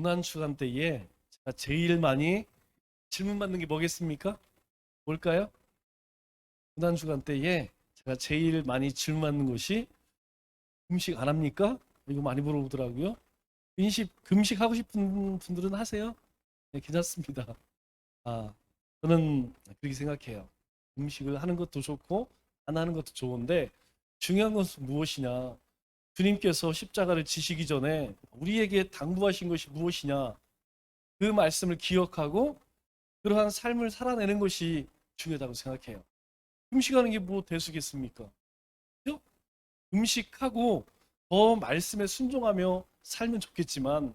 고난주간 때에 제가 제일 많이 질문받는 게 뭐겠습니까? 뭘까요? 고난주간 때에 제가 제일 많이 질문받는 것이 금식 안 합니까? 이거 많이 물어보더라고요. 금식 하고 싶은 분들은 하세요? 네, 괜찮습니다. 아, 저는 그렇게 생각해요. 금식을 하는 것도 좋고 안 하는 것도 좋은데 중요한 것은 무엇이냐? 주님께서 십자가를 지시기 전에 우리에게 당부하신 것이 무엇이냐? 그 말씀을 기억하고 그러한 삶을 살아내는 것이 중요하다고 생각해요. 금식하는 게 뭐 대수겠습니까? 그죠? 금식하고 더 말씀에 순종하며 살면 좋겠지만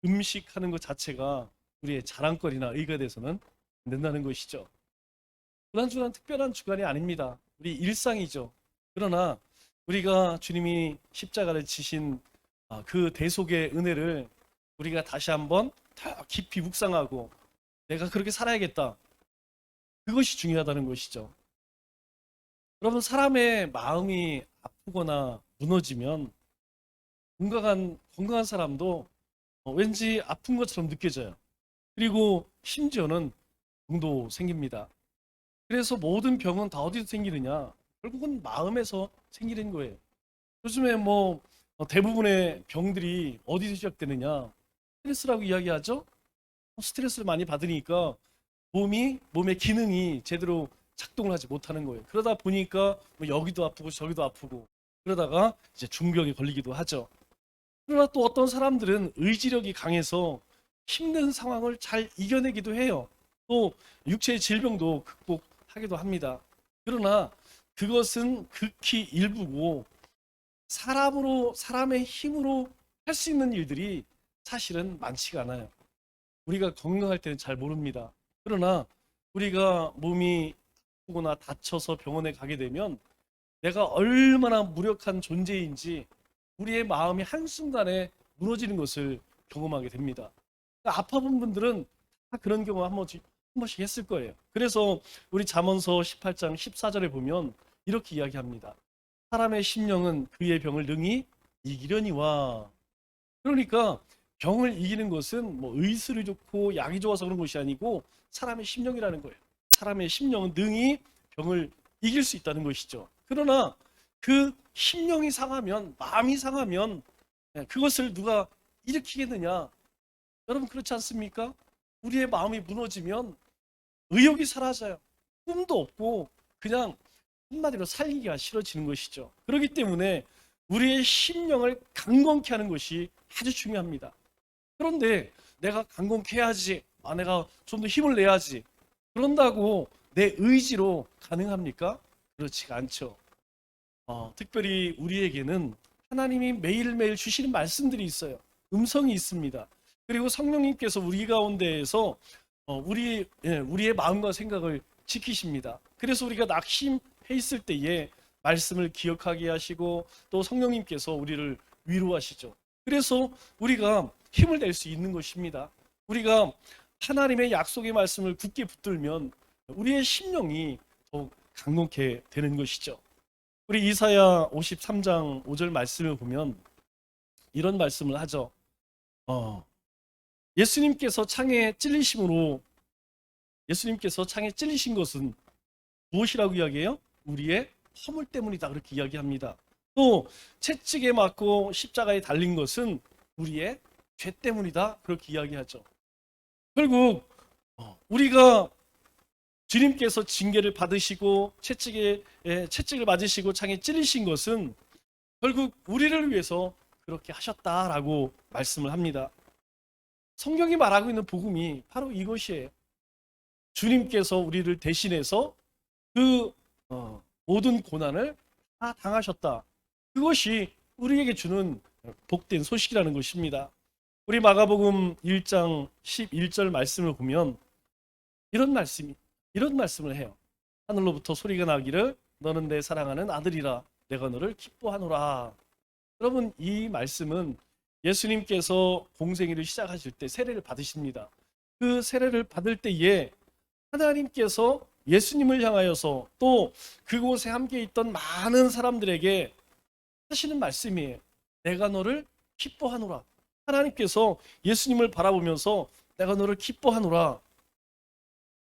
금식하는 것 자체가 우리의 자랑거리나 의가 돼서는 안 된다는 것이죠. 고난주간 특별한 주간이 아닙니다. 우리 일상이죠. 그러나 우리가 주님이 십자가를 지신 그 대속의 은혜를 우리가 다시 한번 더 깊이 묵상하고 내가 그렇게 살아야겠다. 그것이 중요하다는 것이죠. 여러분, 사람의 마음이 아프거나 무너지면 건강한 사람도 왠지 아픈 것처럼 느껴져요. 그리고 심지어는 병도 생깁니다. 그래서 모든 병은 다 어디서 생기느냐? 결국은 마음에서 생기는 거예요. 요즘에 대부분의 병들이 어디서 시작되느냐? 스트레스라고 이야기하죠? 스트레스를 많이 받으니까 몸의 기능이 제대로 작동을 하지 못하는 거예요. 그러다 보니까 뭐 여기도 아프고 저기도 아프고 그러다가 이제 중병에 걸리기도 하죠. 그러나 또 어떤 사람들은 의지력이 강해서 힘든 상황을 잘 이겨내기도 해요. 또 육체의 질병도 극복하기도 합니다. 그러나 그것은 극히 일부고 사람의 힘으로 할 수 있는 일들이 사실은 많지가 않아요. 우리가 건강할 때는 잘 모릅니다. 그러나 우리가 몸이 아프거나 다쳐서 병원에 가게 되면 내가 얼마나 무력한 존재인지 우리의 마음이 한순간에 무너지는 것을 경험하게 됩니다. 그러니까 아파본 분들은 다 그런 경험 한 번씩 했을 거예요. 그래서 우리 잠언서 18장 14절에 보면 이렇게 이야기합니다. 사람의 심령은 그의 병을 능히 이기려니와. 그러니까 병을 이기는 것은 뭐 의술이 좋고 약이 좋아서 그런 것이 아니고 사람의 심령이라는 거예요. 사람의 심령은 능히 병을 이길 수 있다는 것이죠. 그러나 그 심령이 상하면, 마음이 상하면 그것을 누가 일으키겠느냐? 여러분, 그렇지 않습니까? 우리의 마음이 무너지면 의욕이 사라져요. 꿈도 없고 그냥 한마디로 살기가 싫어지는 것이죠. 그렇기 때문에 우리의 심령을 강건케 하는 것이 아주 중요합니다. 그런데 내가 강건케 해야지, 내가 좀 더 힘을 내야지, 그런다고 내 의지로 가능합니까? 그렇지가 않죠. 특별히 우리에게는 하나님이 매일매일 주시는 말씀들이 있어요. 음성이 있습니다. 그리고 성령님께서 우리 가운데에서 우리의 마음과 생각을 지키십니다. 그래서 우리가 낙심해 있을 때에 말씀을 기억하게 하시고 또 성령님께서 우리를 위로하시죠. 그래서 우리가 힘을 낼 수 있는 것입니다. 우리가 하나님의 약속의 말씀을 굳게 붙들면 우리의 심령이 더욱 강건케 되는 것이죠. 우리 이사야 53장 5절 말씀을 보면 이런 말씀을 하죠. 예수님께서 창에 찔리신 것은 무엇이라고 이야기해요? 우리의 허물 때문이다, 그렇게 이야기합니다. 또 채찍에 맞고 십자가에 달린 것은 우리의 죄 때문이다, 그렇게 이야기하죠. 결국 우리가 주님께서 징계를 받으시고 채찍을 맞으시고 창에 찔리신 것은 결국 우리를 위해서 그렇게 하셨다라고 말씀을 합니다. 성경이 말하고 있는 복음이 바로 이것이에요. 주님께서 우리를 대신해서 그 모든 고난을 다 당하셨다. 그것이 우리에게 주는 복된 소식이라는 것입니다. 우리 마가복음 1장 11절 말씀을 보면 이런 말씀을 해요. 하늘로부터 소리가 나기를 너는 내 사랑하는 아들이라 내가 너를 기뻐하노라. 여러분, 이 말씀은 예수님께서 공생애를 시작하실 때 세례를 받으십니다. 그 세례를 받을 때에 하나님께서 예수님을 향하여서 또 그곳에 함께 있던 많은 사람들에게 하시는 말씀이에요. 내가 너를 기뻐하노라. 하나님께서 예수님을 바라보면서 내가 너를 기뻐하노라.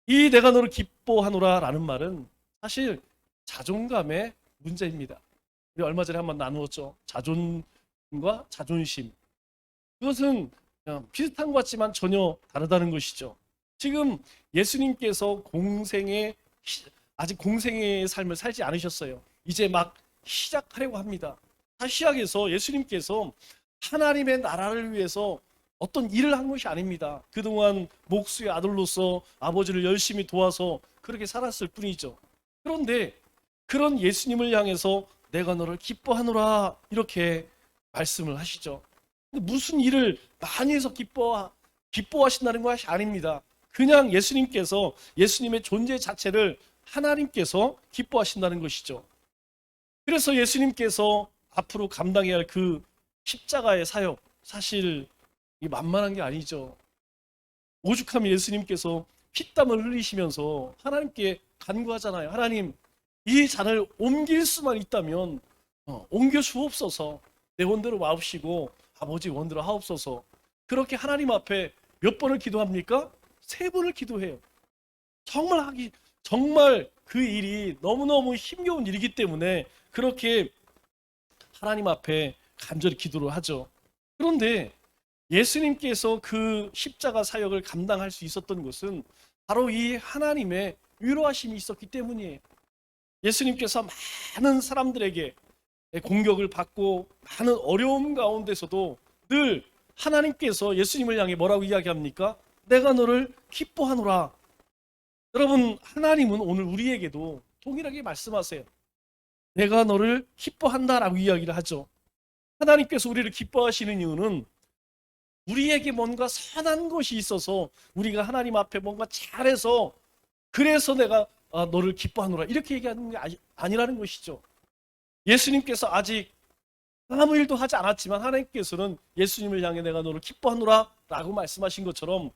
이 내가 너를 기뻐하노라 라는 말은 사실 자존감의 문제입니다. 우리 얼마 전에 한번 나누었죠. 자존과 자존심. 그것은 그냥 비슷한 것 같지만 전혀 다르다는 것이죠. 지금 예수님께서 아직 공생의 삶을 살지 않으셨어요. 이제 막 시작하려고 합니다. 다시 시작해서 예수님께서 하나님의 나라를 위해서 어떤 일을 한 것이 아닙니다. 그동안 목수의 아들로서 아버지를 열심히 도와서 그렇게 살았을 뿐이죠. 그런데 그런 예수님을 향해서 내가 너를 기뻐하노라 이렇게 말씀을 하시죠. 근데 무슨 일을 많이 해서 기뻐하신다는 것이 아닙니다. 그냥 예수님께서 예수님의 존재 자체를 하나님께서 기뻐하신다는 것이죠. 그래서 예수님께서 앞으로 감당해야 할 그 십자가의 사역, 사실 만만한 게 아니죠. 오죽하면 예수님께서 피땀을 흘리시면서 하나님께 간구하잖아요. 하나님, 이 잔을 옮길 수만 있다면 옮겨 주옵소서. 내 원대로 마옵시고 아버지 원대로 하옵소서. 그렇게 하나님 앞에 몇 번을 기도합니까? 3번을 기도해요. 정말 그 일이 너무너무 힘겨운 일이기 때문에 그렇게 하나님 앞에 간절히 기도를 하죠. 그런데 예수님께서 그 십자가 사역을 감당할 수 있었던 것은 바로 이 하나님의 위로하심이 있었기 때문이에요. 예수님께서 많은 사람들에게 공격을 받고 많은 어려움 가운데서도 늘 하나님께서 예수님을 향해 뭐라고 이야기합니까? 내가 너를 기뻐하노라. 여러분, 하나님은 오늘 우리에게도 동일하게 말씀하세요. 내가 너를 기뻐한다라고 이야기를 하죠. 하나님께서 우리를 기뻐하시는 이유는 우리에게 뭔가 선한 것이 있어서 우리가 하나님 앞에 뭔가 잘해서 그래서 내가 너를 기뻐하노라 이렇게 얘기하는 게 아니라는 것이죠. 예수님께서 아직 아무 일도 하지 않았지만 하나님께서는 예수님을 향해 내가 너를 기뻐하노라 라고 말씀하신 것처럼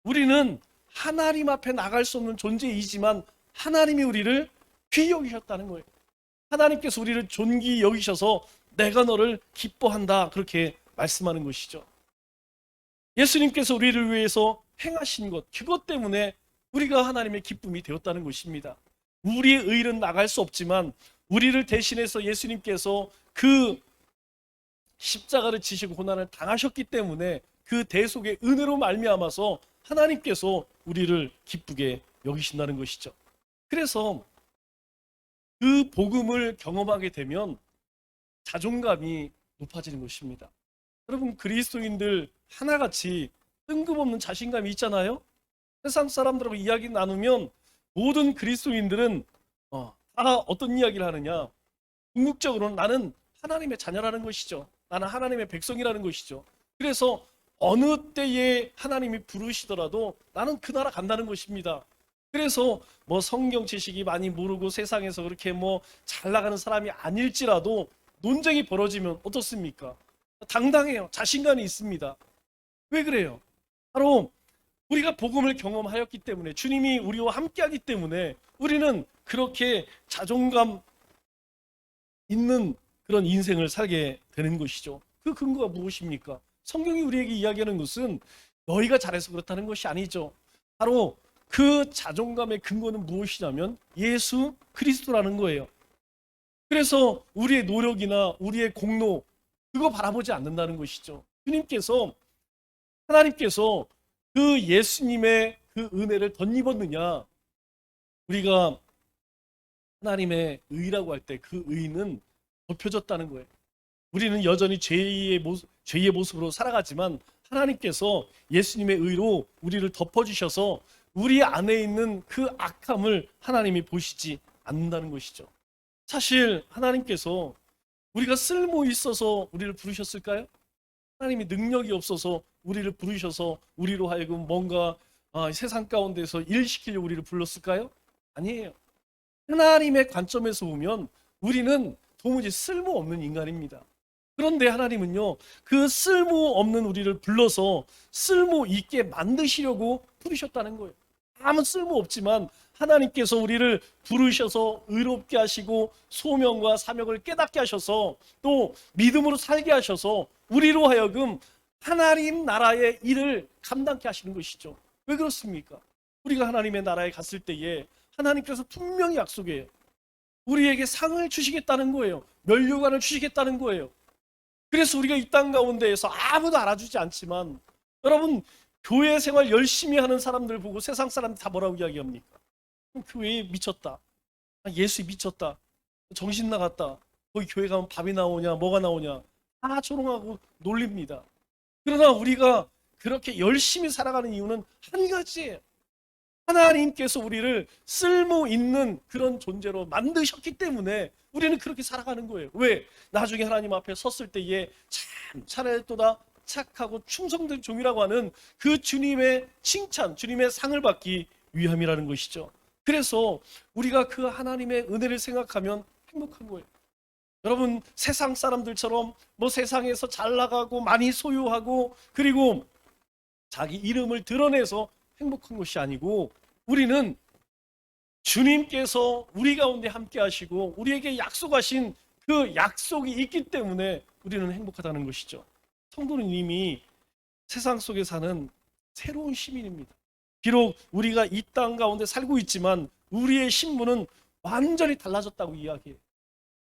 우리는 하나님 앞에 나갈 수 없는 존재이지만 하나님이 우리를 귀히 여기셨다는 거예요. 하나님께서 우리를 존귀히 여기셔서 내가 너를 기뻐한다 그렇게 말씀하는 것이죠. 예수님께서 우리를 위해서 행하신 것, 그것 때문에 우리가 하나님의 기쁨이 되었다는 것입니다. 우리의 의는 나갈 수 없지만 우리를 대신해서 예수님께서 그 십자가를 지시고 고난을 당하셨기 때문에 그 대속의 은혜로 말미암아서 하나님께서 우리를 기쁘게 여기신다는 것이죠. 그래서 그 복음을 경험하게 되면 자존감이 높아지는 것입니다. 여러분, 그리스도인들 하나같이 뜬금없는 자신감이 있잖아요. 세상 사람들하고 이야기 나누면 모든 그리스도인들은 다 어떤 이야기를 하느냐, 궁극적으로는 나는 하나님의 자녀라는 것이죠. 나는 하나님의 백성이라는 것이죠. 그래서 어느 때에 하나님이 부르시더라도 나는 그 나라 간다는 것입니다. 그래서 뭐 성경 지식이 많이 모르고 세상에서 그렇게 뭐 잘 나가는 사람이 아닐지라도 논쟁이 벌어지면 어떻습니까? 당당해요. 자신감이 있습니다. 왜 그래요? 바로 우리가 복음을 경험하였기 때문에, 주님이 우리와 함께하기 때문에 우리는 그렇게 자존감 있는 그런 인생을 살게 되는 것이죠. 그 근거가 무엇입니까? 성경이 우리에게 이야기하는 것은 너희가 잘해서 그렇다는 것이 아니죠. 바로 그 자존감의 근거는 무엇이냐면 예수 그리스도라는 거예요. 그래서 우리의 노력이나 우리의 공로 그거 바라보지 않는다는 것이죠. 하나님께서 그 예수님의 그 은혜를 덧입었느냐, 우리가 하나님의 의라고 할 때 그 의는 덮여졌다는 거예요. 우리는 여전히 죄의 모습으로 살아가지만 하나님께서 예수님의 의로 우리를 덮어주셔서 우리 안에 있는 그 악함을 하나님이 보시지 않는다는 것이죠. 사실 하나님께서 우리가 쓸모 있어서 우리를 부르셨을까요? 하나님이 능력이 없어서 우리를 부르셔서 우리로 하여금 뭔가 세상 가운데서 일시키려고 우리를 불렀을까요? 아니에요. 하나님의 관점에서 보면 우리는 도무지 쓸모없는 인간입니다. 그런데 하나님은요, 그 쓸모없는 우리를 불러서 쓸모 있게 만드시려고 부르셨다는 거예요. 아무 쓸모 없지만 하나님께서 우리를 부르셔서 의롭게 하시고 소명과 사명을 깨닫게 하셔서 또 믿음으로 살게 하셔서 우리로 하여금 하나님 나라의 일을 감당케 하시는 것이죠. 왜 그렇습니까? 우리가 하나님의 나라에 갔을 때에 하나님께서 분명히 약속해요. 우리에게 상을 주시겠다는 거예요. 면류관을 주시겠다는 거예요. 그래서 우리가 이 땅 가운데에서 아무도 알아주지 않지만, 여러분, 교회 생활 열심히 하는 사람들 보고 세상 사람들이 다 뭐라고 이야기합니까? 교회에 미쳤다, 예수에 미쳤다, 정신 나갔다, 거기 교회 가면 밥이 나오냐 뭐가 나오냐, 다 조롱하고 놀립니다. 그러나 우리가 그렇게 열심히 살아가는 이유는 한 가지예요. 하나님께서 우리를 쓸모 있는 그런 존재로 만드셨기 때문에 우리는 그렇게 살아가는 거예요. 왜? 나중에 하나님 앞에 섰을 때에 참 잘했도다, 착하고 충성된 종이라고 하는 그 주님의 칭찬, 주님의 상을 받기 위함이라는 것이죠. 그래서 우리가 그 하나님의 은혜를 생각하면 행복한 거예요. 여러분, 세상 사람들처럼 뭐 세상에서 잘 나가고 많이 소유하고 그리고 자기 이름을 드러내서 행복한 것이 아니고, 우리는 주님께서 우리 가운데 함께 하시고 우리에게 약속하신 그 약속이 있기 때문에 우리는 행복하다는 것이죠. 성도는 이미 세상 속에 사는 새로운 시민입니다. 비록 우리가 이 땅 가운데 살고 있지만 우리의 신분은 완전히 달라졌다고 이야기해요.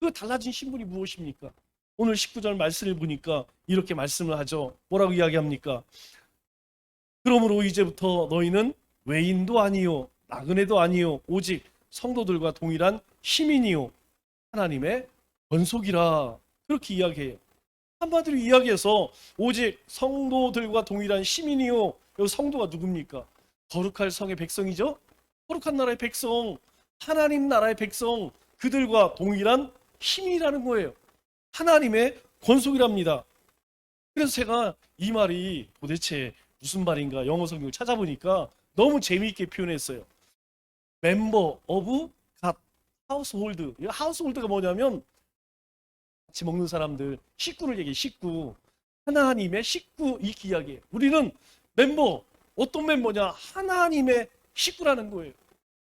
그 달라진 신분이 무엇입니까? 오늘 19절 말씀을 보니까 이렇게 말씀을 하죠. 뭐라고 이야기합니까? 그러므로 이제부터 너희는 외인도 아니요 나그네도 아니요 오직 성도들과 동일한 시민이요 하나님의 권속이라, 그렇게 이야기해요. 한마디로 이야기해서 오직 성도들과 동일한 시민이요, 여기 성도가 누굽니까? 거룩할 성의 백성이죠. 거룩한 나라의 백성, 하나님 나라의 백성, 그들과 동일한 시민이라는 거예요. 하나님의 권속이랍니다. 그래서 제가 이 말이 도대체 무슨 말인가 영어 성경을 찾아보니까 너무 재미있게 표현했어요. 멤버 오브 갓 하우스홀드. 하우스홀드가 뭐냐면 같이 먹는 사람들, 식구를 얘기해. 식구, 하나님의 식구, 이 이야기예요. 우리는 멤버, 어떤 멤버냐? 하나님의 식구라는 거예요.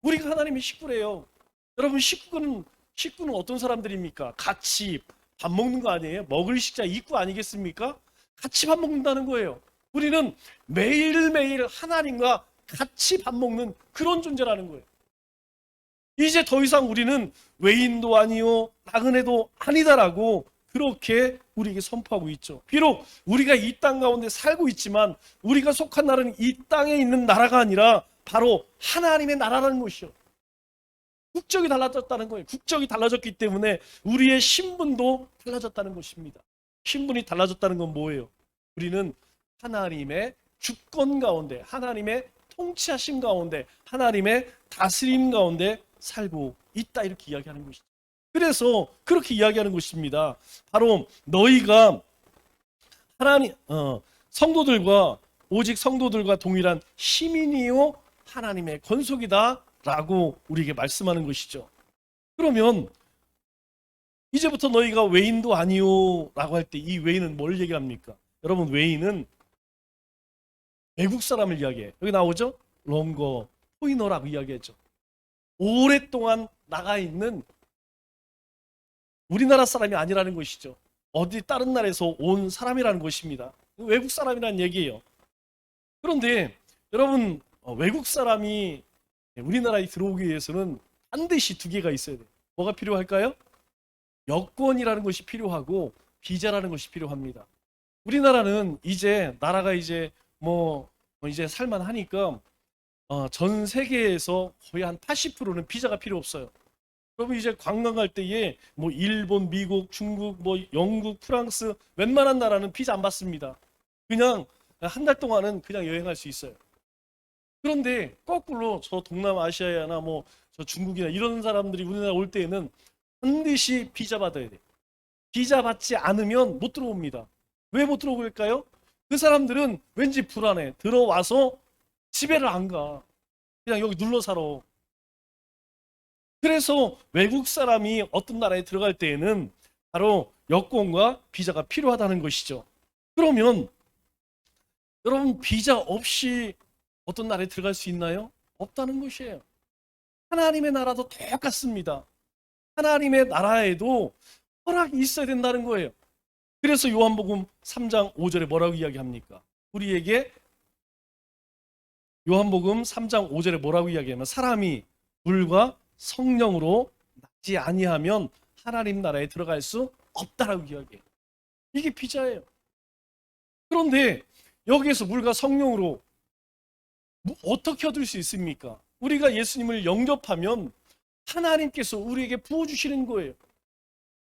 우리가 하나님의 식구래요. 여러분, 식구는 어떤 사람들입니까? 같이 밥 먹는 거 아니에요? 먹을 식자 식구 아니겠습니까? 같이 밥 먹는다는 거예요. 우리는 매일매일 하나님과 같이 밥 먹는 그런 존재라는 거예요. 이제 더 이상 우리는 외인도 아니요 나그네도 아니다라고 그렇게 우리에게 선포하고 있죠. 비록 우리가 이 땅 가운데 살고 있지만 우리가 속한 나라는 이 땅에 있는 나라가 아니라 바로 하나님의 나라라는 것이요. 국적이 달라졌다는 거예요. 국적이 달라졌기 때문에 우리의 신분도 달라졌다는 것입니다. 신분이 달라졌다는 건 뭐예요? 우리는 하나님의 주권 가운데, 하나님의 통치하심 가운데, 하나님의 다스림 가운데 살고 있다, 이렇게 이야기하는 것이죠. 그래서 그렇게 이야기하는 것입니다. 바로 너희가 하나님 성도들과 오직 성도들과 동일한 시민이요 하나님의 권속이다 라고 우리에게 말씀하는 것이죠. 그러면 이제부터 너희가 외인도 아니요 라고 할 때 이 외인은 뭘 얘기합니까? 여러분, 외인은 외국 사람을 이야기해요. 여기 나오죠? 롱거, 포이너라고 이야기했죠. 오랫동안 나가 있는 우리나라 사람이 아니라는 것이죠. 어디 다른 나라에서 온 사람이라는 것입니다. 외국 사람이라는 얘기예요. 그런데 여러분, 외국 사람이 우리나라에 들어오기 위해서는 반드시 두 개가 있어야 돼요. 뭐가 필요할까요? 여권이라는 것이 필요하고 비자라는 것이 필요합니다. 우리나라는 이제 나라가 이제 이제 살만하니까 전 세계에서 거의 한 80%는 비자가 필요 없어요. 여러분, 이제 관광 갈 때에 일본, 미국, 중국, 영국, 프랑스 웬만한 나라는 비자 안 받습니다. 그냥 한 달 동안은 그냥 여행할 수 있어요. 그런데 거꾸로 저 동남아시아나 저 중국이나 이런 사람들이 우리나라 올 때에는 반드시 비자 받아야 돼요. 비자 받지 않으면 못 들어옵니다. 왜 못 들어올까요? 그 사람들은 왠지 불안해. 들어와서 집에를 안 가. 그냥 여기 눌러 살아. 그래서 외국 사람이 어떤 나라에 들어갈 때에는 바로 여권과 비자가 필요하다는 것이죠. 그러면 여러분, 비자 없이 어떤 나라에 들어갈 수 있나요? 없다는 것이에요. 하나님의 나라도 똑같습니다. 하나님의 나라에도 허락이 있어야 된다는 거예요. 그래서 요한복음 3장 5절에 뭐라고 이야기합니까? 우리에게 요한복음 3장 5절에 뭐라고 이야기하면 사람이 물과 성령으로 나지 아니하면 하나님 나라에 들어갈 수 없다라고 이야기해요. 이게 피자예요. 그런데 여기에서 물과 성령으로 어떻게 얻을 수 있습니까? 우리가 예수님을 영접하면 하나님께서 우리에게 부어주시는 거예요.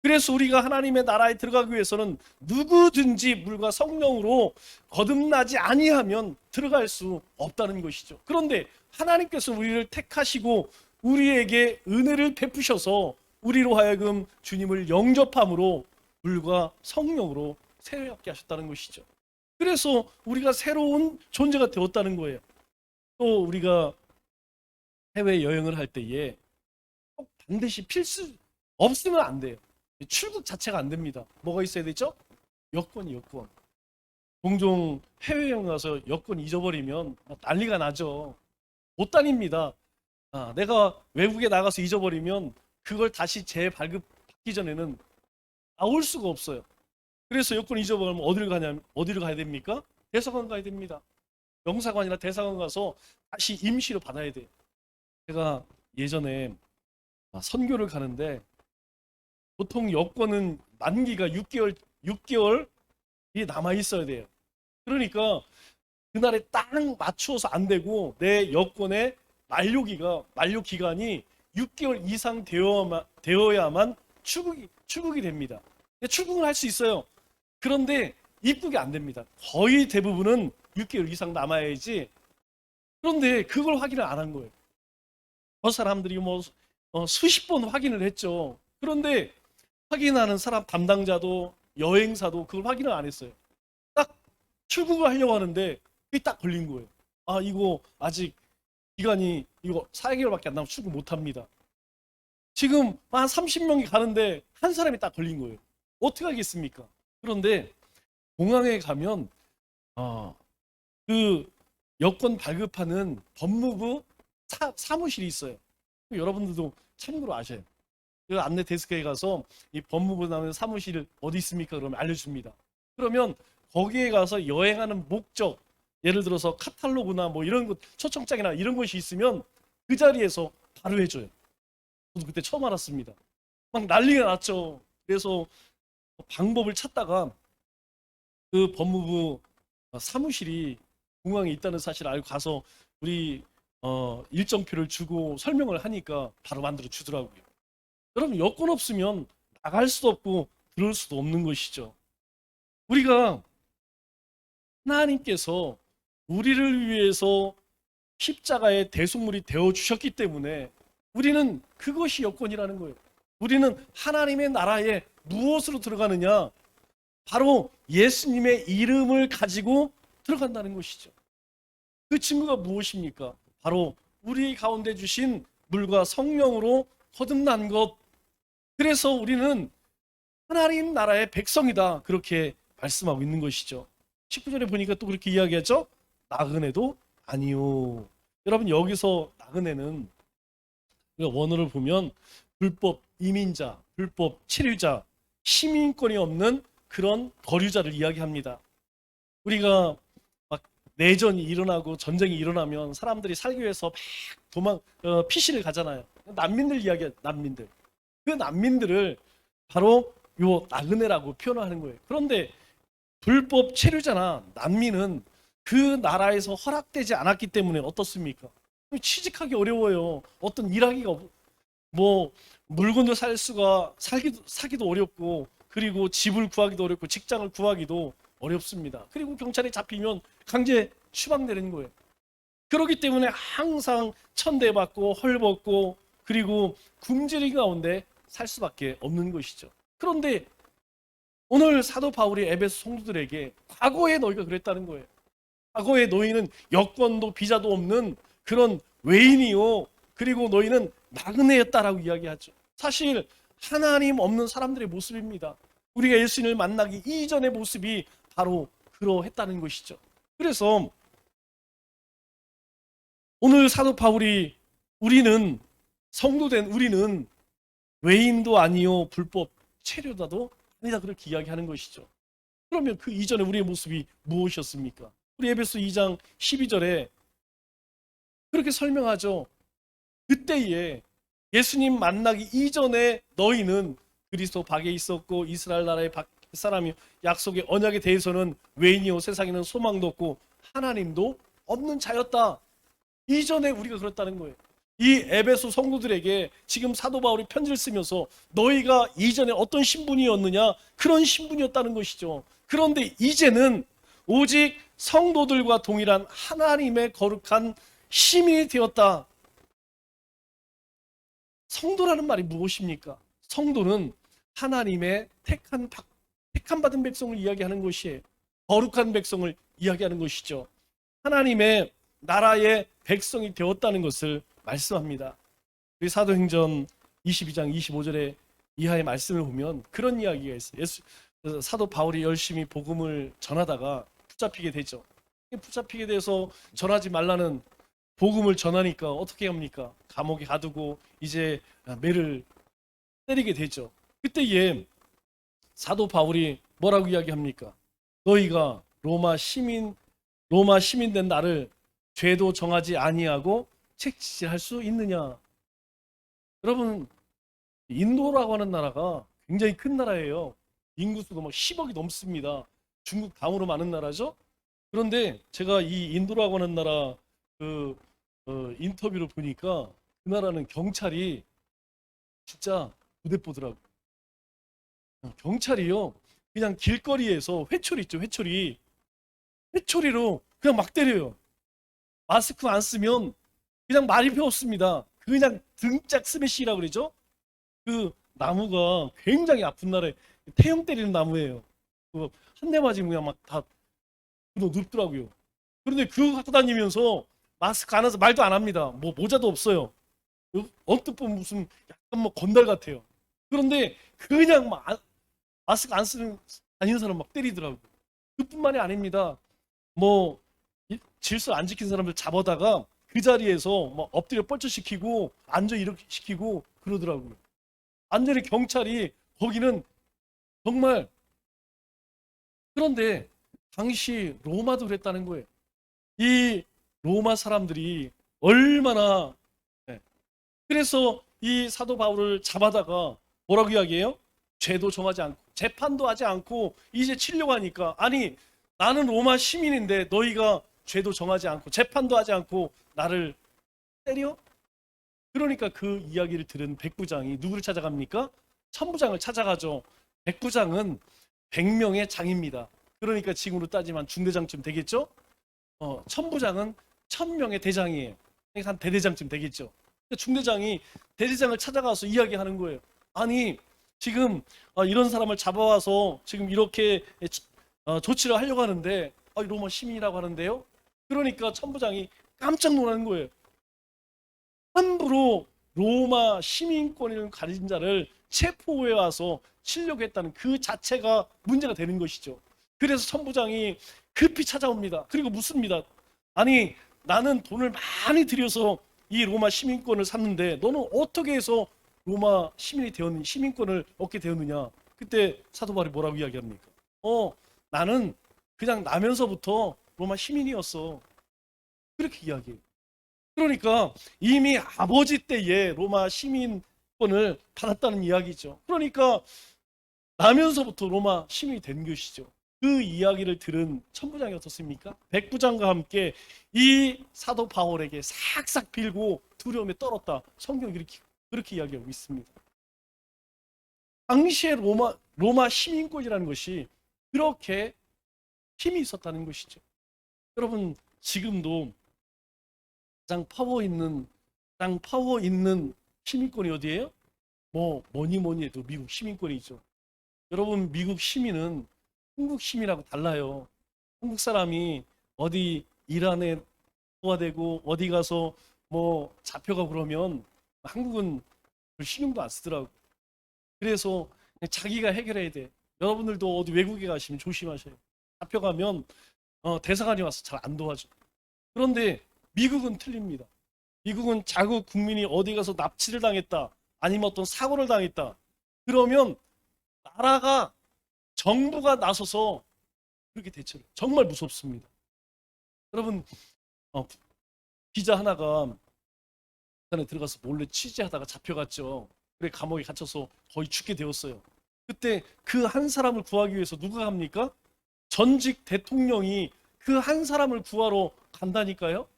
그래서 우리가 하나님의 나라에 들어가기 위해서는 누구든지 물과 성령으로 거듭나지 아니하면 들어갈 수 없다는 것이죠. 그런데 하나님께서 우리를 택하시고 우리에게 은혜를 베푸셔서 우리로 하여금 주님을 영접함으로 물과 성령으로 새롭게 하셨다는 것이죠. 그래서 우리가 새로운 존재가 되었다는 거예요. 또 우리가 해외여행을 할 때에 꼭 반드시 필수 없으면 안 돼요. 출국 자체가 안 됩니다. 뭐가 있어야 되죠? 여권. 종종 해외여행 가서 여권 잊어버리면 난리가 나죠. 못 다닙니다. 내가 외국에 나가서 잊어버리면 그걸 다시 재발급받기 전에는 나올 수가 없어요. 그래서 여권 잊어버리면 어디를 가야 됩니까? 대사관 가야 됩니다. 영사관이나 대사관 가서 다시 임시로 받아야 돼요. 제가 예전에 선교를 가는데 보통 여권은 만기가 6개월이 남아 있어야 돼요. 그러니까 그날에 딱 맞추어서 안 되고 내 여권의 만료 기간이 6개월 이상 되어야만 출국이 됩니다. 출국을 할 수 있어요. 그런데 입국이 안 됩니다. 거의 대부분은 6개월 이상 남아야지. 그런데 그걸 확인을 안 한 거예요. 저 사람들이 수십 번 확인을 했죠. 그런데 확인하는 사람 담당자도 여행사도 그걸 확인을 안 했어요. 딱 출국을 하려고 하는데 그게 딱 걸린 거예요. 이거 아직 기간이 이거 4개월밖에 안 남아서 출국 못 합니다. 지금 한 30명이 가는데 한 사람이 딱 걸린 거예요. 어떻게 하겠습니까? 그런데 공항에 가면 그 여권 발급하는 법무부 사무실이 있어요. 여러분들도 참고로 아셔요. 그 안내 데스크에 가서 이 법무부 나오는 사무실 어디 있습니까? 그러면 알려줍니다. 그러면 거기에 가서 여행하는 목적, 예를 들어서 카탈로그나 뭐 이런 것, 초청장이나 이런 것이 있으면 그 자리에서 바로 해줘요. 저도 그때 처음 알았습니다. 막 난리가 났죠. 그래서 방법을 찾다가 그 법무부 사무실이 공항에 있다는 사실을 알고 가서 우리 일정표를 주고 설명을 하니까 바로 만들어 주더라고요. 여러분 여권 없으면 나갈 수도 없고 들어올 수도 없는 것이죠. 우리가 하나님께서 우리를 위해서 십자가의 대속물이 되어 주셨기 때문에 우리는 그것이 여권이라는 거예요. 우리는 하나님의 나라에 무엇으로 들어가느냐? 바로 예수님의 이름을 가지고 들어간다는 것이죠. 그 증거가 무엇입니까? 바로 우리 가운데 주신 물과 성령으로 거듭난 것. 그래서 우리는 하나님 나라의 백성이다. 그렇게 말씀하고 있는 것이죠. 19절에 보니까 또 그렇게 이야기하죠. 나그네도 아니요. 여러분 여기서 나그네는 원어를 보면 불법 이민자, 불법 7일자, 시민권이 없는 그런 거류자를 이야기합니다. 우리가 막 내전이 일어나고 전쟁이 일어나면 사람들이 살기 위해서 막 피신을 가잖아요. 난민들 이야기야, 난민들. 그 난민들을 바로 요 나그네라고 표현하는 거예요. 그런데 불법 체류자나 난민은 그 나라에서 허락되지 않았기 때문에 어떻습니까? 취직하기 어려워요. 어떤 일하기가 뭐 물건을 사기도 어렵고, 그리고 집을 구하기도 어렵고, 직장을 구하기도 어렵습니다. 그리고 경찰에 잡히면 강제 추방되는 거예요. 그렇기 때문에 항상 천대받고 헐벗고 그리고 굶주린 가운데 살 수밖에 없는 것이죠. 그런데 오늘 사도 바울이 에베소 성도들에게 과거에 너희가 그랬다는 거예요. 과거에 너희는 여권도 비자도 없는 그런 외인이요, 그리고 너희는 나그네였다라고 이야기하죠. 사실 하나님 없는 사람들의 모습입니다. 우리가 예수님을 만나기 이전의 모습이 바로 그러했다는 것이죠. 그래서 오늘 사도 바울이 우리는 성도된 우리는 외인도 아니요 불법 체류자도 아니다 그렇게 이야기하는 것이죠. 그러면 그 이전에 우리의 모습이 무엇이었습니까? 우리 에베소 2장 12절에 그렇게 설명하죠. 그때에 예수님 만나기 이전에 너희는 그리스도 밖에 있었고 이스라엘 나라의 사람이 약속의 언약에 대해서는 외인이요 세상에는 소망도 없고 하나님도 없는 자였다. 이전에 우리가 그렇다는 거예요. 이 에베소 성도들에게 지금 사도 바울이 편지를 쓰면서 너희가 이전에 어떤 신분이었느냐, 그런 신분이었다는 것이죠. 그런데 이제는 오직 성도들과 동일한 하나님의 거룩한 시민이 되었다. 성도라는 말이 무엇입니까? 성도는 하나님의 택한 받은 백성을 이야기하는 것이에요. 거룩한 백성을 이야기하는 것이죠. 하나님의 나라의 백성이 되었다는 것을 말씀합니다. 우리 사도행전 22장 25절에 이하의 말씀을 보면 그런 이야기가 있어요. 사도 바울이 열심히 복음을 전하다가 붙잡히게 되죠. 붙잡히게 돼서 전하지 말라는 복음을 전하니까 어떻게 합니까? 감옥에 가두고 이제 매를 때리게 되죠. 그때에 사도 바울이 뭐라고 이야기합니까? 너희가 로마 시민 된 나를 죄도 정하지 아니하고 책짓할 수 있느냐? 여러분, 인도라고 하는 나라가 굉장히 큰 나라예요. 인구수도 막 10억이 넘습니다. 중국 다음으로 많은 나라죠. 그런데 제가 이 인도라고 하는 나라 인터뷰를 보니까 그 나라는 경찰이 진짜 부대뽀더라고요. 경찰이요, 그냥 길거리에서 회초리 있죠, 회초리로 그냥 막 때려요. 마스크 안 쓰면 그냥 말이 필요 없습니다. 그냥 등짝 스매시라고 그러죠. 그 나무가 굉장히 아픈 나라에 태형 때리는 나무예요. 한 대 맞으면 그냥 막 다 눕더라고요. 그런데 그거 갖고 다니면서 마스크 안 해서 말도 안 합니다. 뭐 모자도 없어요. 언뜻 보면 무슨 약간 뭐 건달 같아요. 그런데 그냥 막 마스크 안 쓰는 다니는 사람 막 때리더라고요. 그뿐만이 아닙니다. 뭐 질서 안 지킨 사람들 잡아다가 그 자리에서 막 엎드려 뻘쳐시키고 앉아 이렇게 시키고 그러더라고요. 완전히 경찰이 거기는 정말. 그런데 당시 로마도 그랬다는 거예요. 이 로마 사람들이 얼마나. 그래서 이 사도 바울을 잡아다가 뭐라고 이야기해요? 죄도 정하지 않고 재판도 하지 않고 이제 치려고 하니까, 아니 나는 로마 시민인데 너희가 죄도 정하지 않고 재판도 하지 않고 나를 때려? 그러니까 그 이야기를 들은 백부장이 누구를 찾아갑니까? 천부장을 찾아가죠. 백부장은 100명의 장입니다. 그러니까 지금으로 따지면 중대장쯤 되겠죠? 천부장은 1000명의 대장이에요. 그러니까 한 대대장쯤 되겠죠. 중대장이 대대장을 찾아가서 이야기하는 거예요. 아니 지금 이런 사람을 잡아와서 지금 이렇게 조치를 하려고 하는데 로마 시민이라고 하는데요. 그러니까 천부장이 깜짝 놀라는 거예요. 함부로 로마 시민권을 가진 자를 체포해 와서 치려고 했다는 그 자체가 문제가 되는 것이죠. 그래서 천부장이 급히 찾아옵니다. 그리고 묻습니다. 아니 나는 돈을 많이 들여서 이 로마 시민권을 샀는데 너는 어떻게 해서 로마 시민이 되었느냐, 시민권을 얻게 되었느냐. 그때 사도 바울이 뭐라고 이야기합니까? 나는 그냥 나면서부터 로마 시민이었어. 그렇게 이야기해요. 그러니까 이미 아버지 때에 로마 시민권을 받았다는 이야기죠. 그러니까 나면서부터 로마 시민이 된 것이죠. 그 이야기를 들은 천부장이 어떻습니까? 백부장과 함께 이 사도 바울에게 싹싹 빌고 두려움에 떨었다. 성경이 그렇게 이야기하고 있습니다. 당시에 로마 시민권이라는 것이 그렇게 힘이 있었다는 것이죠. 여러분 지금도 가장 파워 있는 시민권이 어디예요? 뭐니 해도 미국 시민권이죠. 여러분 미국 시민은 한국 시민하고 달라요. 한국 사람이 어디 이란에 소화되고 어디 가서 뭐 잡혀가 그러면 한국은 신경도 안 쓰더라고. 그래서 자기가 해결해야 돼. 여러분들도 어디 외국에 가시면 조심하셔요. 잡혀가면 대사관이 와서 잘 안 도와줘. 그런데 미국은 틀립니다. 미국은 자국 국민이 어디 가서 납치를 당했다, 아니면 어떤 사고를 당했다, 그러면 나라가 정부가 나서서 그렇게 대처를. 정말 무섭습니다. 여러분, 어, 기자 하나가 북한에 들어가서 몰래 취재하다가 잡혀갔죠. 그래 감옥에 갇혀서 거의 죽게 되었어요. 그때 그 한 사람을 구하기 위해서 누가 합니까? 전직 대통령이 그 한 사람을 구하러 간다니까요.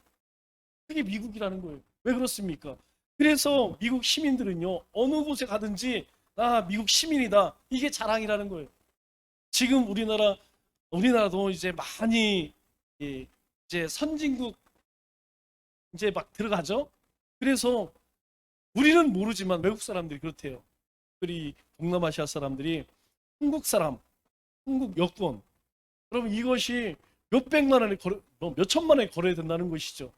그게 미국이라는 거예요. 왜 그렇습니까? 그래서 미국 시민들은요, 어느 곳에 가든지 나 미국 시민이다, 이게 자랑이라는 거예요. 지금 우리나라도 이제 많이 이제 선진국 이제 막 들어가죠. 그래서 우리는 모르지만 외국 사람들이 그렇대요. 특별히 동남아시아 사람들이 한국 사람, 한국 여권, 그러면 이것이 몇백만 원에 몇천만 원에 거래야 된다는 것이죠.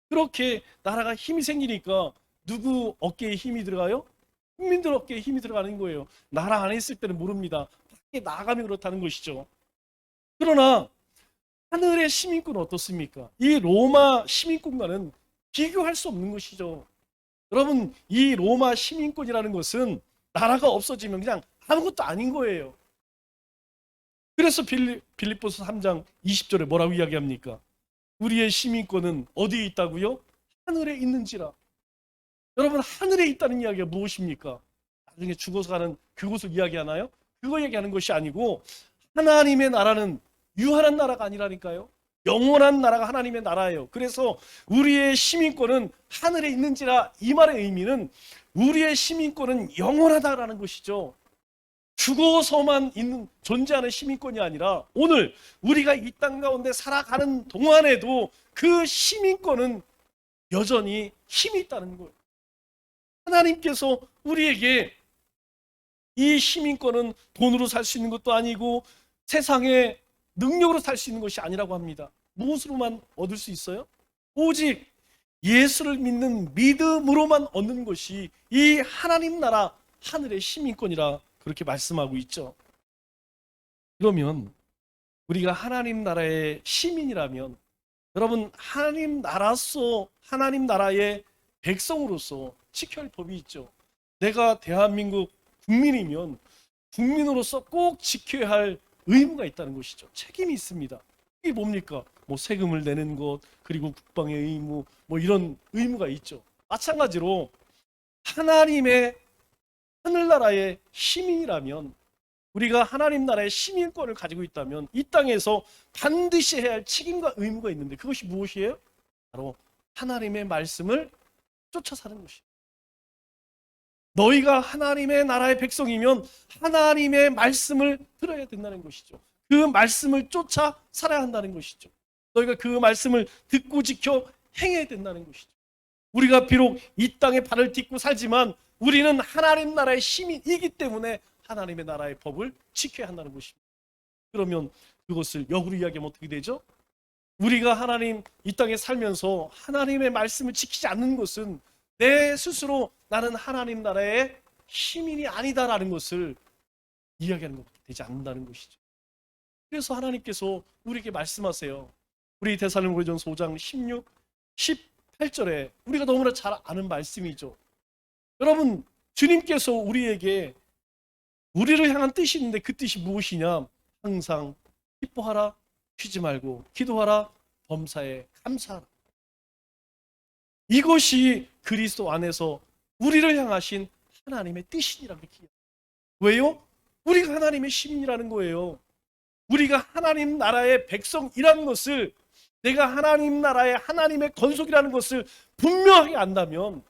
그렇게 나라가 힘이 생기니까 누구 어깨에 힘이 들어가요? 국민들 어깨에 힘이 들어가는 거예요. 나라 안에 있을 때는 모릅니다. 밖에 나가면 그렇다는 것이죠. 그러나 하늘의 시민권은 어떻습니까? 이 로마 시민권과는 비교할 수 없는 것이죠. 여러분, 이 로마 시민권이라는 것은 나라가 없어지면 그냥 아무것도 아닌 거예요. 그래서 빌립보서 3장 20절에 뭐라고 이야기합니까? 우리의 시민권은 어디에 있다고요? 하늘에 있는지라. 여러분, 하늘에 있다는 이야기가 무엇입니까? 나중에 죽어서 가는 그곳을 이야기하나요? 그거 얘기하는 것이 아니고 하나님의 나라는 유한한 나라가 아니라니까요. 영원한 나라가 하나님의 나라예요. 그래서 우리의 시민권은 하늘에 있는지라, 이 말의 의미는 우리의 시민권은 영원하다라는 것이죠. 죽어서만 존재하는 시민권이 아니라 오늘 우리가 이 땅 가운데 살아가는 동안에도 그 시민권은 여전히 힘이 있다는 거예요. 하나님께서 우리에게 이 시민권은 돈으로 살 수 있는 것도 아니고 세상의 능력으로 살 수 있는 것이 아니라고 합니다. 무엇으로만 얻을 수 있어요? 오직 예수를 믿는 믿음으로만 얻는 것이 이 하나님 나라 하늘의 시민권이라 그렇게 말씀하고 있죠. 그러면 우리가 하나님 나라의 시민이라면 여러분, 하나님 나라의 백성으로서 지켜야 할 법이 있죠. 내가 대한민국 국민이면 국민으로서 꼭 지켜야 할 의무가 있다는 것이죠. 책임이 있습니다. 이게 뭡니까? 뭐 세금을 내는 것, 그리고 국방의 의무, 뭐 이런 의무가 있죠. 마찬가지로 하나님의 하늘나라의 시민이라면, 우리가 하나님 나라의 시민권을 가지고 있다면 이 땅에서 반드시 해야 할 책임과 의무가 있는데 그것이 무엇이에요? 바로 하나님의 말씀을 쫓아 사는 것이에요. 너희가 하나님의 나라의 백성이면 하나님의 말씀을 들어야 된다는 것이죠. 그 말씀을 쫓아 살아야 한다는 것이죠. 너희가 그 말씀을 듣고 지켜 행해야 된다는 것이죠. 우리가 비록 이 땅에 발을 딛고 살지만 우리는 하나님 나라의 시민이기 때문에 하나님의 나라의 법을 지켜야 한다는 것입니다. 그러면 그것을 역으로 이야기하면 어떻게 되죠? 우리가 이 땅에 살면서 하나님의 말씀을 지키지 않는 것은 내 스스로 나는 하나님 나라의 시민이 아니다라는 것을 이야기하는 것밖에 되지 않는다는 것이죠. 그래서 하나님께서 우리에게 말씀하세요. 우리 데살로니가전서 5장 16, 18절에 우리가 너무나 잘 아는 말씀이죠. 여러분, 주님께서 우리에게 우리를 향한 뜻이 있는데 그 뜻이 무엇이냐? 항상 기뻐하라, 쉬지 말고 기도하라, 범사에 감사하라. 이것이 그리스도 안에서 우리를 향하신 하나님의 뜻이라고 얘기해요. 왜요? 우리가 하나님의 시민이라는 거예요. 우리가 하나님 나라의 백성이라는 것을, 내가 하나님 나라의 하나님의 건속이라는 것을 분명하게 안다면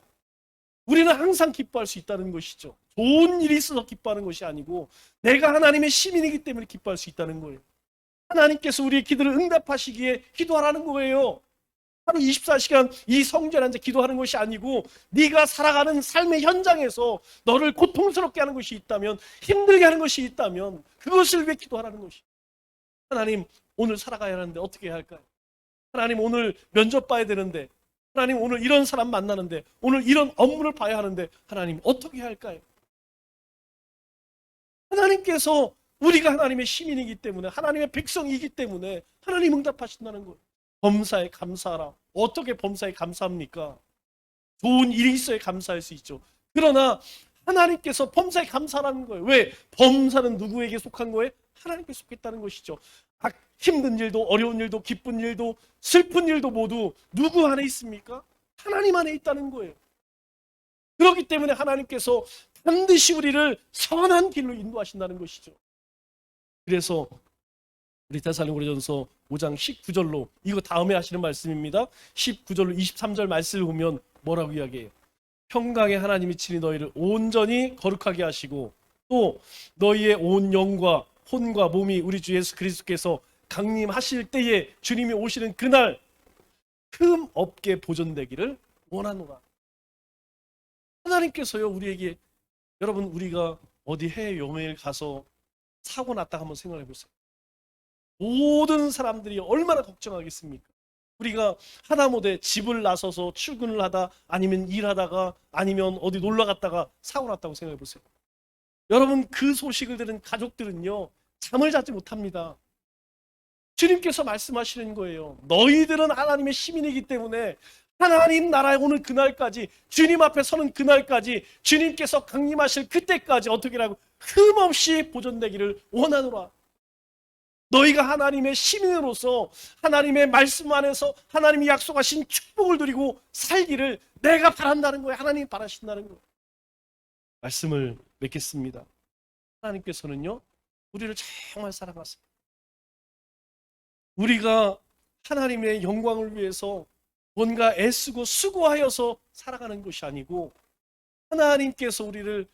우리는 항상 기뻐할 수 있다는 것이죠. 좋은 일이 있어서 기뻐하는 것이 아니고 내가 하나님의 시민이기 때문에 기뻐할 수 있다는 거예요. 하나님께서 우리의 기도를 응답하시기에 기도하라는 거예요. 하루 24시간 이 성전에 앉아 기도하는 것이 아니고 네가 살아가는 삶의 현장에서 너를 고통스럽게 하는 것이 있다면, 힘들게 하는 것이 있다면 그것을 위해 기도하라는 것이. 하나님, 오늘 살아가야 하는데 어떻게 해야 할까요? 하나님, 오늘 면접 봐야 되는데, 하나님, 오늘 이런 사람 만나는데, 오늘 이런 업무를 봐야 하는데 하나님 어떻게 해야 할까요? 하나님께서 우리가 하나님의 시민이기 때문에, 하나님의 백성이기 때문에 하나님 응답하신다는 거예요. 범사에 감사하라. 어떻게 범사에 감사합니까? 좋은 일이 있어야 감사할 수 있죠. 그러나 하나님께서 범사에 감사하라는 거예요. 왜? 범사는 누구에게 속한 거예요? 하나님께 속했다는 것이죠. 힘든 일도 어려운 일도 기쁜 일도 슬픈 일도 모두 누구 안에 있습니까? 하나님 안에 있다는 거예요. 그렇기 때문에 하나님께서 반드시 우리를 선한 길로 인도하신다는 것이죠. 그래서 우리 데살로니가전서 5장 19절로, 이거 다음에 하시는 말씀입니다. 19절로 23절 말씀을 보면 뭐라고 이야기해요? 평강의 하나님이 친히 너희를 온전히 거룩하게 하시고 또 너희의 온 영과 혼과 몸이 우리 주 예수 그리스도께서 강림하실 때에, 주님이 오시는 그날 흠 없게 보존되기를 원하노라. 하나님께서요 우리에게, 여러분 우리가 어디 해외 여행을 가서 사고 났다 한번 생각해 보세요. 모든 사람들이 얼마나 걱정하겠습니까? 우리가 하다못해 집을 나서서 출근을 하다 아니면 일하다가 아니면 어디 놀러 갔다가 사고 났다고 생각해 보세요. 여러분 그 소식을 들은 가족들은요 잠을 자지 못합니다. 주님께서 말씀하시는 거예요. 너희들은 하나님의 시민이기 때문에 하나님 나라에 오는 그날까지, 주님 앞에 서는 그날까지, 주님께서 강림하실 그때까지 어떻게라고 흠없이 보존되기를 원하노라. 너희가 하나님의 시민으로서 하나님의 말씀 안에서 하나님이 약속하신 축복을 누리고 살기를 내가 바란다는 거예요. 하나님이 바라신다는 거예요. 말씀을 맺겠습니다. 하나님께서는요 우리를 정말 사랑하세요. 우리가 하나님의 영광을 위해서 뭔가 애쓰고 수고하여서 살아가는 것이 아니고, 하나님께서 우리를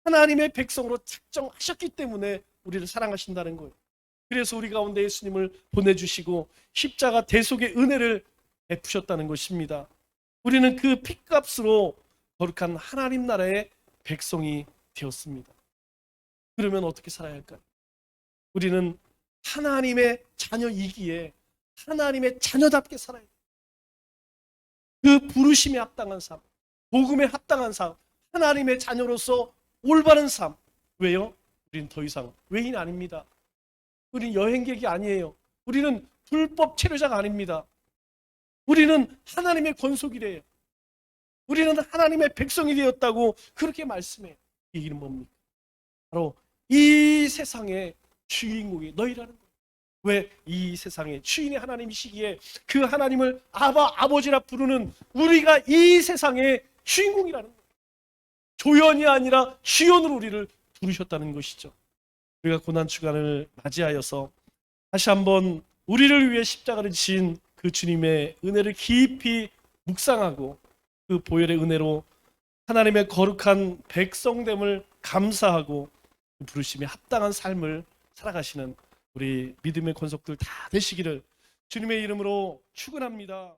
하나님의 백성으로 작정하셨기 때문에 우리를 사랑하신다는 거예요. 그래서 우리 가운데 예수님을 보내주시고 십자가 대속의 은혜를 베푸셨다는 것입니다. 우리는 그 핏값으로 거룩한 하나님 나라의 백성이 되었습니다. 그러면 어떻게 살아야 할까요? 우리는 하나님의 자녀이기에 하나님의 자녀답게 살아야 돼요. 그 부르심에 합당한 삶, 복음에 합당한 삶, 하나님의 자녀로서 올바른 삶. 왜요? 우리는 더 이상 외인 아닙니다. 우리는 여행객이 아니에요. 우리는 불법 체류자가 아닙니다. 우리는 하나님의 권속이래요. 우리는 하나님의 백성이 되었다고 그렇게 말씀해요. 이 얘기는 뭡니까? 바로 이 세상의 주인공이 너희라는 거예요. 왜? 이 세상의 주인이 하나님이시기에 그 하나님을 아버지라 부르는 우리가 이 세상의 주인공이라는 거예요. 조연이 아니라 주연으로 우리를 부르셨다는 것이죠. 우리가 고난주간을 맞이하여서 다시 한번 우리를 위해 십자가를 지신 그 주님의 은혜를 깊이 묵상하고 그 보혈의 은혜로 하나님의 거룩한 백성됨을 감사하고 그 부르심에 합당한 삶을 살아가시는 우리 믿음의 권속들 다 되시기를 주님의 이름으로 축원합니다.